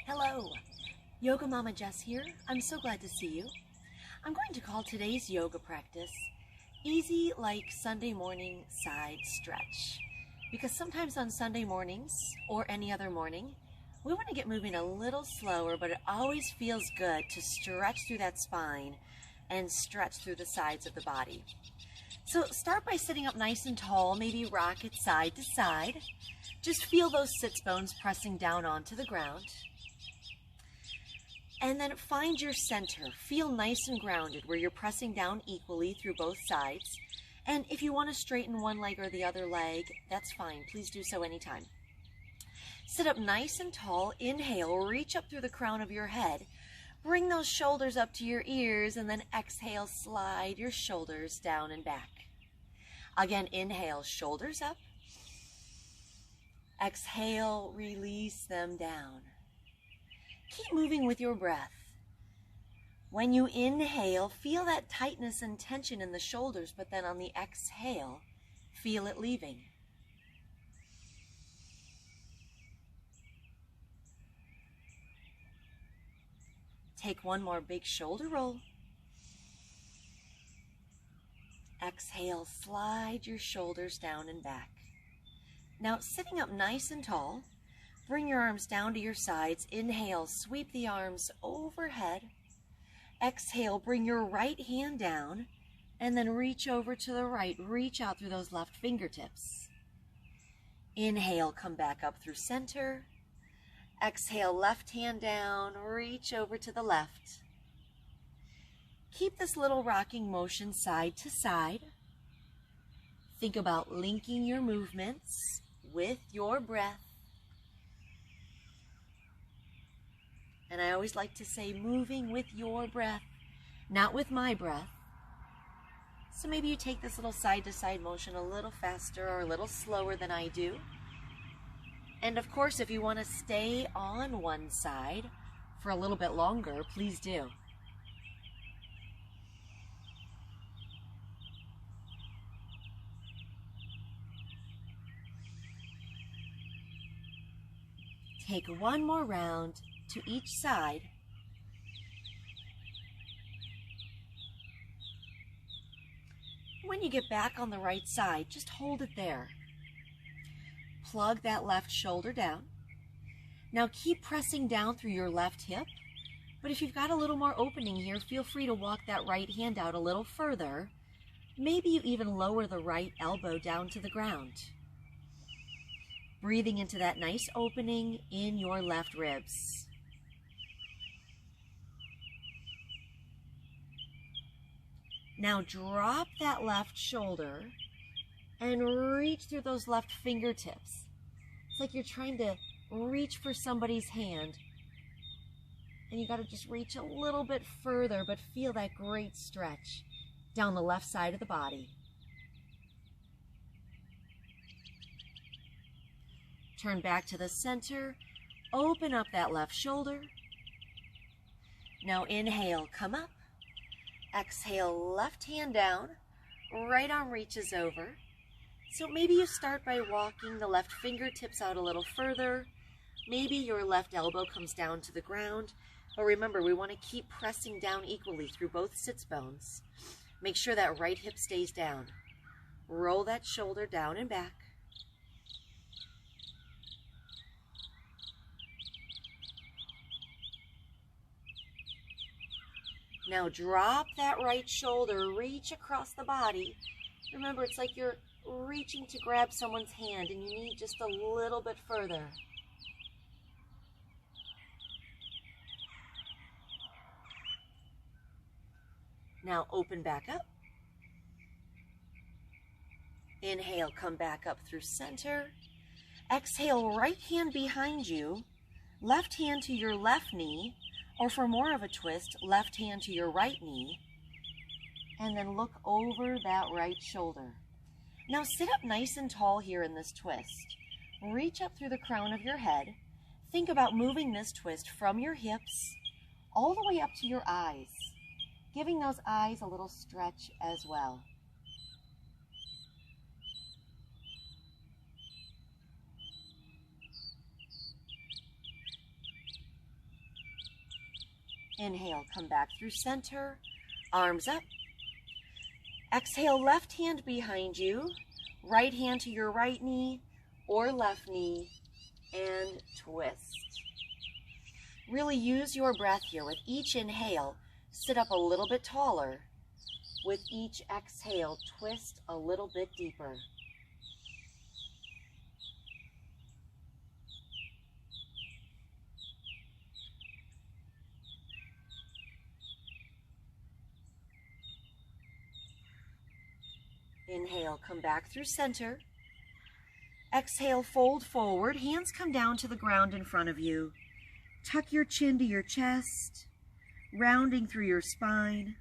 Hello, Yoga Mama Jess here. I'm so glad to see you. I'm going to call today's yoga practice easy like Sunday morning side stretch. Because sometimes on Sunday mornings or any other morning, we want to get moving a little slower, but it always feels good to stretch through that spine and stretch through the sides of the body. So start by sitting up nice and tall, maybe rock it side to side. Just feel those sits bones pressing down onto the ground. And then find your center. Feel nice and grounded where you're pressing down equally through both sides. And if you want to straighten one leg or the other leg, that's fine. Please do so anytime. Sit up nice and tall. Inhale, reach up through the crown of your head. Bring those shoulders up to your ears, and then exhale, slide your shoulders down and back. Again, inhale, shoulders up. Exhale, release them down. Keep moving with your breath. When you inhale, feel that tightness and tension in the shoulders, but then on the exhale, feel it leaving. Take one more big shoulder roll. Exhale, slide your shoulders down and back. Now, sitting up nice and tall, bring your arms down to your sides. Inhale, sweep the arms overhead. Exhale, bring your right hand down and then reach over to the right. Reach out through those left fingertips. Inhale, come back up through center. Exhale, left hand down, reach over to the left. Keep this little rocking motion side to side. Think about linking your movements with your breath. And I always like to say moving with your breath, not with my breath. So maybe you take this little side-to-side motion a little faster or a little slower than I do. And of course, if you want to stay on one side for a little bit longer, please do. Take one more round to each side. When you get back on the right side, just hold it there. Plug that left shoulder down. Now keep pressing down through your left hip, but if you've got a little more opening here, feel free to walk that right hand out a little further. Maybe you even lower the right elbow down to the ground. Breathing into that nice opening in your left ribs. Now drop that left shoulder and reach through those left fingertips. It's like you're trying to reach for somebody's hand. And you got to just reach a little bit further, but feel that great stretch down the left side of the body. Turn back to the center. Open up that left shoulder. Now inhale, come up. Exhale, left hand down, right arm reaches over. So maybe you start by walking the left fingertips out a little further. Maybe your left elbow comes down to the ground. But remember, we want to keep pressing down equally through both sits bones. Make sure that right hip stays down. Roll that shoulder down and back. Now drop that right shoulder, reach across the body. Remember, it's like you're reaching to grab someone's hand and you need just a little bit further. Now open back up. Inhale, come back up through center. Exhale, right hand behind you, left hand to your left knee, or for more of a twist, left hand to your right knee, and then look over that right shoulder. Now sit up nice and tall here in this twist. Reach up through the crown of your head. Think about moving this twist from your hips all the way up to your eyes, giving those eyes a little stretch as well. Inhale, come back through center, arms up. Exhale, left hand behind you, right hand to your right knee or left knee, and twist. Really use your breath here. With each inhale, sit up a little bit taller. With each exhale, twist a little bit deeper. Inhale, come back through center. Exhale, fold forward. Hands come down to the ground in front of you. Tuck your chin to your chest, rounding through your spine.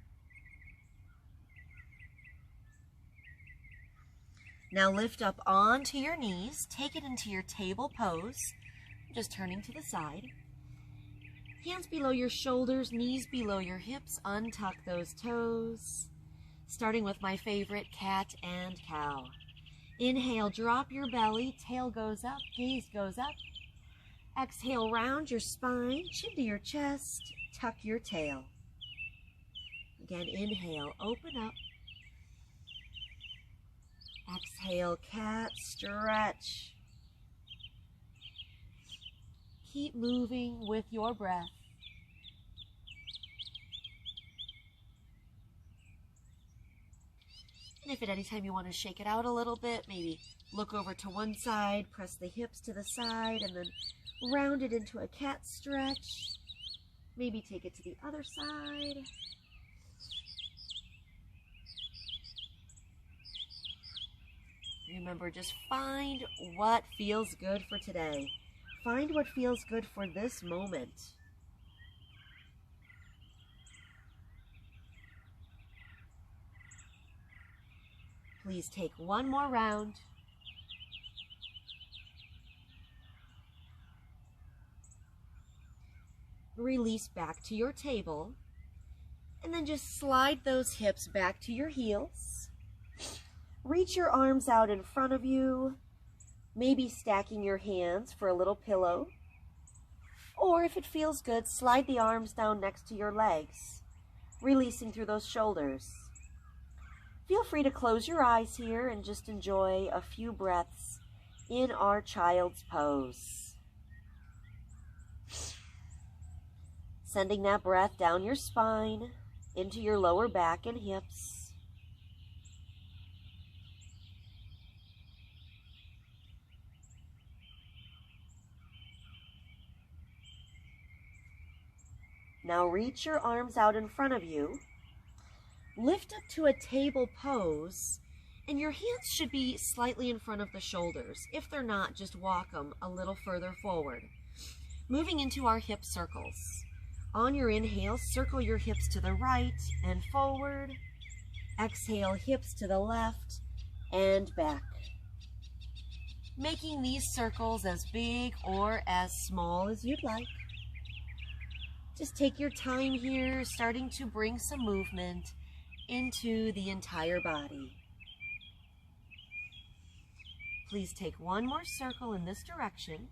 Now lift up onto your knees. Take it into your table pose. Just turning to the side. Hands below your shoulders, knees below your hips. Untuck those toes. Starting with my favorite, cat and cow. Inhale, drop your belly, tail goes up, gaze goes up. Exhale, round your spine, chin to your chest, tuck your tail. Again, inhale, open up. Exhale, cat, stretch. Keep moving with your breath. And if at any time you want to shake it out a little bit, maybe look over to one side, press the hips to the side, and then round it into a cat stretch. Maybe take it to the other side. Remember, just find what feels good for today. Find what feels good for this moment. Please take one more round. Release back to your table. And then just slide those hips back to your heels. Reach your arms out in front of you, maybe stacking your hands for a little pillow. Or if it feels good, slide the arms down next to your legs, releasing through those shoulders. Feel free to close your eyes here and just enjoy a few breaths in our child's pose. Sending that breath down your spine, into your lower back and hips. Now reach your arms out in front of you. Lift up to a table pose, and your hands should be slightly in front of the shoulders. If they're not, just walk them a little further forward. Moving into our hip circles. On your inhale, circle your hips to the right and forward. Exhale, hips to the left and back. Making these circles as big or as small as you'd like. Just take your time here, starting to bring some movement into the entire body. Please take one more circle in this direction.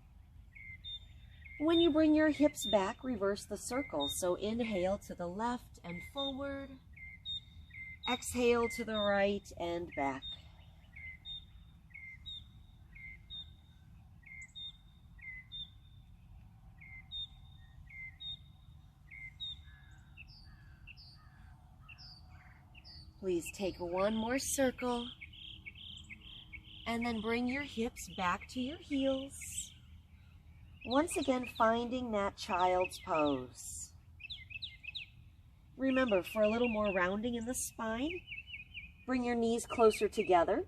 When you bring your hips back, reverse the circle. So inhale to the left and forward. Exhale to the right and back. Please take one more circle and then bring your hips back to your heels. Once again, finding that child's pose. Remember, for a little more rounding in the spine, bring your knees closer together.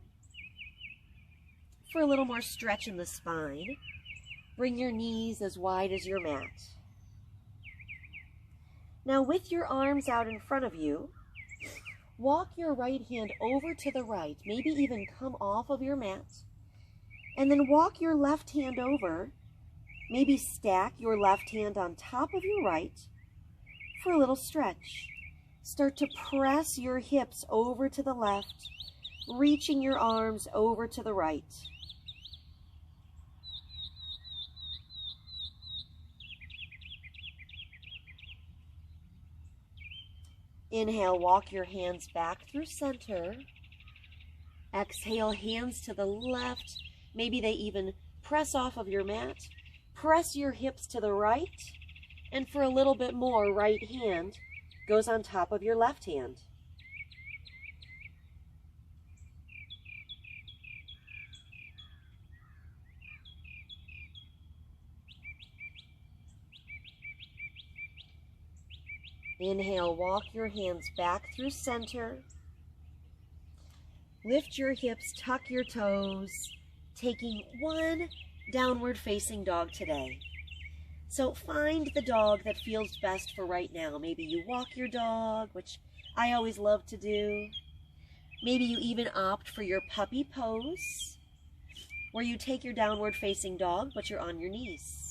For a little more stretch in the spine, bring your knees as wide as your mat. Now with your arms out in front of you, walk your right hand over to the right, maybe even come off of your mat, and then walk your left hand over, maybe stack your left hand on top of your right for a little stretch. Start to press your hips over to the left, reaching your arms over to the right. Inhale, walk your hands back through center. Exhale, hands to the left. Maybe they even press off of your mat. Press your hips to the right. And for a little bit more, right hand goes on top of your left hand. Inhale, walk your hands back through center. Lift your hips, tuck your toes, taking one downward facing dog today. So find the dog that feels best for right now. Maybe you walk your dog, which I always love to do. Maybe you even opt for your puppy pose, where you take your downward facing dog, but you're on your knees.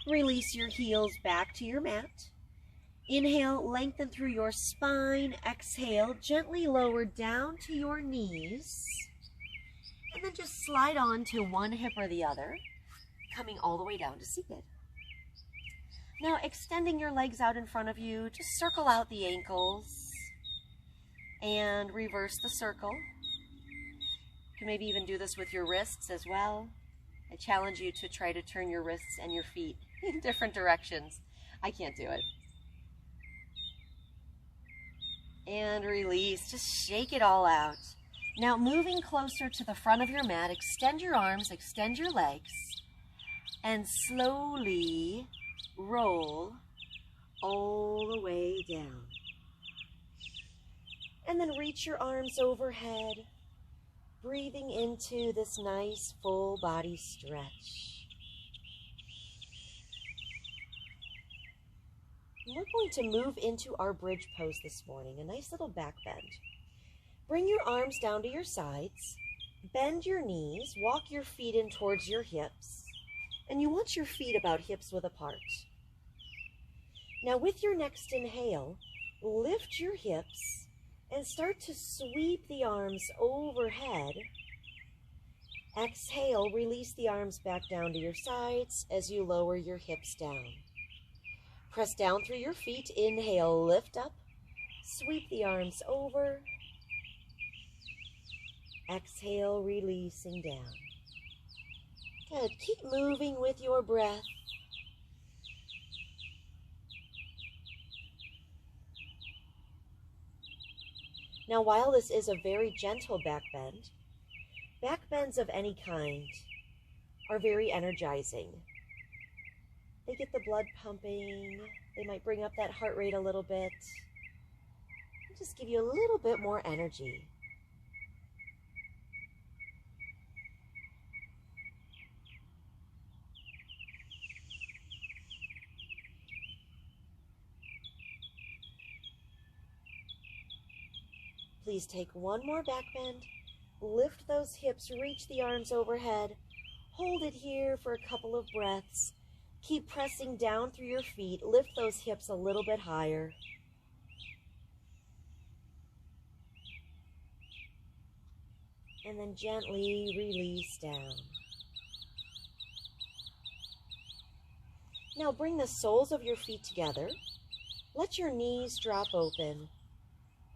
Release your heels back to your mat. Inhale, lengthen through your spine. Exhale, gently lower down to your knees. And then just slide on to one hip or the other, coming all the way down to seated. Now, extending your legs out in front of you, just circle out the ankles and reverse the circle. You can maybe even do this with your wrists as well. I challenge you to try to turn your wrists and your feet in different directions. I can't do it. And release. Just shake it all out. Now, moving closer to the front of your mat, extend your arms, extend your legs, and slowly roll all the way down. And then reach your arms overhead, breathing into this nice full body stretch. We're going to move into our bridge pose this morning, a nice little back bend. Bring your arms down to your sides, bend your knees, walk your feet in towards your hips, and you want your feet about hips width apart. Now with your next inhale, lift your hips and start to sweep the arms overhead. Exhale, release the arms back down to your sides as you lower your hips down. Press down through your feet. Inhale, lift up. Sweep the arms over. Exhale, releasing down. Good. Keep moving with your breath. Now, while this is a very gentle back bends of any kind are very energizing. They get the blood pumping. They might bring up that heart rate a little bit. Just give you a little bit more energy. Please take one more back bend. Lift those hips, reach the arms overhead. Hold it here for a couple of breaths. Keep pressing down through your feet. Lift those hips a little bit higher. And then gently release down. Now bring the soles of your feet together. Let your knees drop open.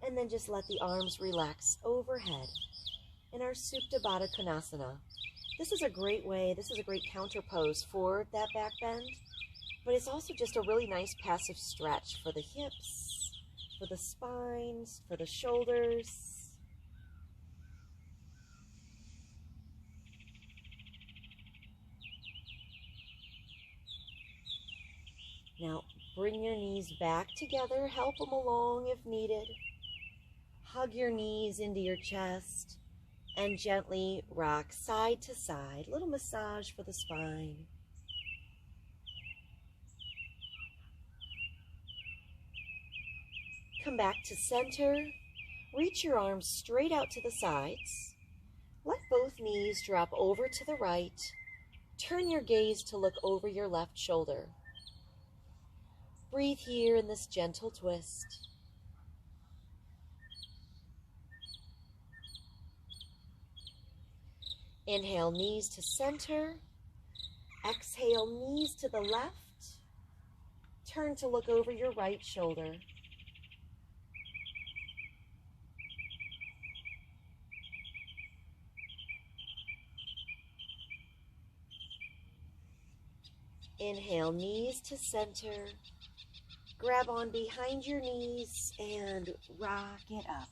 And then just let the arms relax overhead in our Supta Baddha Konasana. This is a great way, this is a great counter pose for that back bend, but it's also just a really nice passive stretch for the hips, for the spines, for the shoulders. Now, bring your knees back together, help them along if needed. Hug your knees into your chest and gently rock side to side. Little massage for the spine. Come back to center. Reach your arms straight out to the sides. Let both knees drop over to the right. Turn your gaze to look over your left shoulder. Breathe here in this gentle twist. Inhale, knees to center. Exhale, knees to the left. Turn to look over your right shoulder. Inhale, knees to center. Grab on behind your knees and rock it up,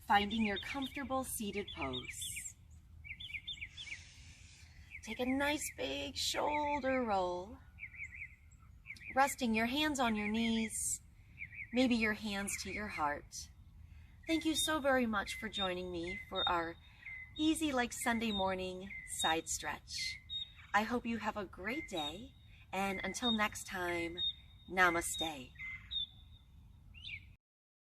finding your comfortable seated pose. Take a nice big shoulder roll, resting your hands on your knees, maybe your hands to your heart. Thank you so very much for joining me for our easy like Sunday morning side stretch. I hope you have a great day, and until next time, namaste.